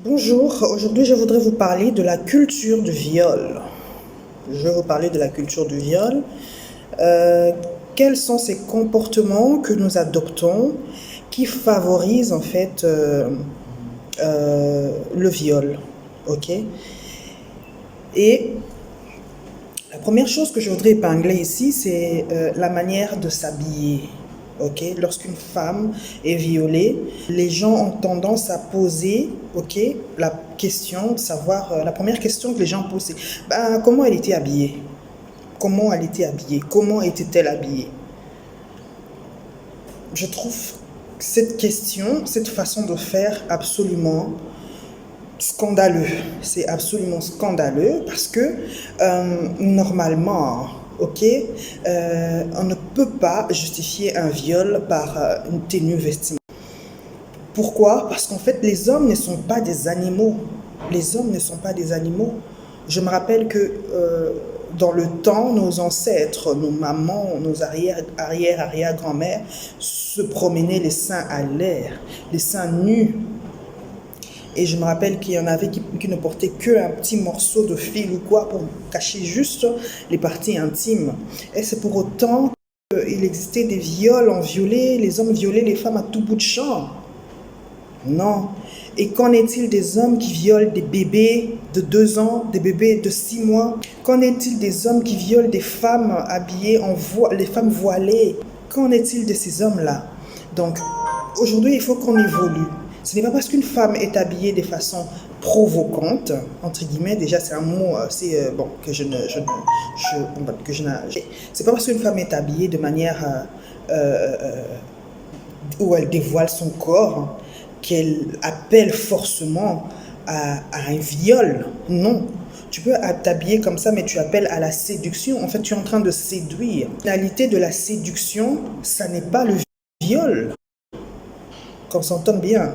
Bonjour, aujourd'hui je voudrais vous parler de la culture du viol. Je vais vous parler de la culture du viol. Euh, Quels sont ces comportements que nous adoptons qui favorisent en fait le viol, ok? Et la première chose que je voudrais épingler ici, c'est la manière de s'habiller. Ok, lorsqu'une femme est violée, les gens ont tendance à poser, ok, la question de savoir, la première question que les gens posent, c'est ben, comment elle était habillée? Comment elle était habillée? Comment était-elle habillée? Je trouve cette question, cette façon de faire absolument scandaleux. C'est absolument scandaleux parce que normalement, ok, on ne peut pas justifier un viol par une tenue vestimentaire. Pourquoi? Parce qu'en fait, les hommes ne sont pas des animaux. Les hommes ne sont pas des animaux. Je me rappelle que dans le temps, nos ancêtres, nos mamans, nos arrière-grand-mères se promenaient les seins à l'air, les seins nus. Et je me rappelle qu'il y en avait qui ne portaient qu'un petit morceau de fil ou quoi pour cacher juste les parties intimes. Et c'est pour autant qu'il existait des viols, on violait, les hommes violaient les femmes à tout bout de champ. Non. Et qu'en est-il des hommes qui violent des bébés de 2 ans, des bébés de 6 mois? Qu'en est-il des hommes qui violent des femmes habillées en voile, les femmes voilées? Qu'en est-il de ces hommes-là? Donc, aujourd'hui, il faut qu'on évolue. Ce n'est pas parce qu'une femme est habillée de façon provocante, entre guillemets, déjà c'est un mot bon, que je ne... C'est pas parce qu'une femme est habillée de manière où elle dévoile son corps qu'elle appelle forcément à un viol. Non. Tu peux t'habiller comme ça, mais tu appelles à la séduction. En fait, tu es en train de séduire. La finalité de la séduction, ça n'est pas le viol. Qu'on s'entende bien.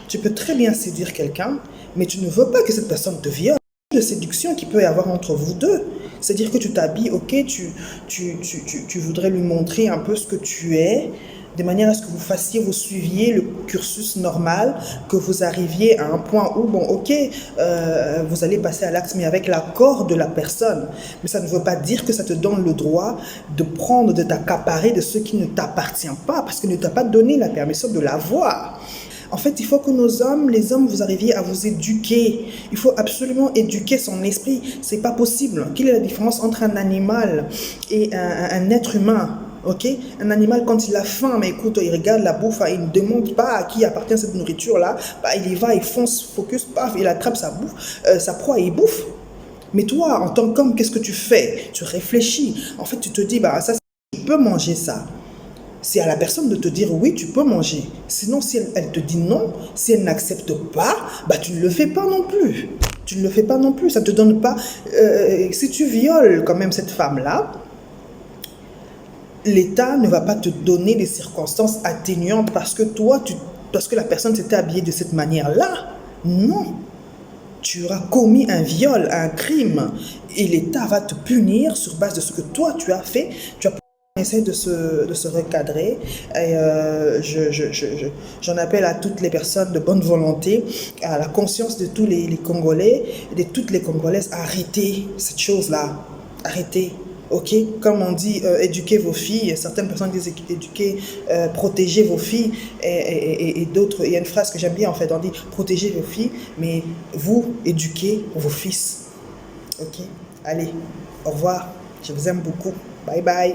Tu peux très bien séduire quelqu'un, mais tu ne veux pas que cette personne te viole. De séduction qu'il peut y avoir entre vous deux. C'est-à-dire que tu t'habilles, ok, tu voudrais lui montrer un peu ce que tu es, de manière à ce que vous suiviez le cursus normal, que vous arriviez à un point où, bon, ok, vous allez passer à l'acte, mais avec l'accord de la personne. Mais ça ne veut pas dire que ça te donne le droit de prendre, de t'accaparer de ce qui ne t'appartient pas, parce qu'il ne t'a pas donné la permission de l'avoir. En fait, il faut que les hommes, vous arriviez à vous éduquer. Il faut absolument éduquer son esprit. C'est pas possible. Quelle est la différence entre un animal et un être humain? Ok, un animal, quand il a faim, mais écoute, il regarde la bouffe, il ne demande pas à qui appartient cette nourriture-là, bah, il y va, il fonce, focus, paf, il attrape sa bouffe, sa proie et il bouffe. Mais toi, en tant qu'homme, qu'est-ce que tu fais? Tu réfléchis. En fait, tu te dis, bah, ça, je peux manger ça. C'est à la personne de te dire oui, tu peux manger. Sinon, si elle te dit non, si elle n'accepte pas, bah, tu ne le fais pas non plus. Tu ne le fais pas non plus. Ça ne te donne pas... si tu violes quand même cette femme-là, l'État ne va pas te donner des circonstances atténuantes parce que parce que la personne s'était habillée de cette manière-là. Non. Tu auras commis un viol, un crime. Et l'État va te punir sur base de ce que toi tu as fait. On essaie de se recadrer et j'en appelle à toutes les personnes de bonne volonté, à la conscience de tous les Congolais, de toutes les Congolaises, arrêtez cette chose-là, arrêtez. Ok, comme on dit, éduquez vos filles. Certaines personnes disent éduquer, protéger vos filles, et d'autres. Il y a une phrase que j'aime bien en fait. On dit protégez vos filles, mais vous éduquez vos fils. Ok, allez, au revoir. Je vous aime beaucoup. Bye bye.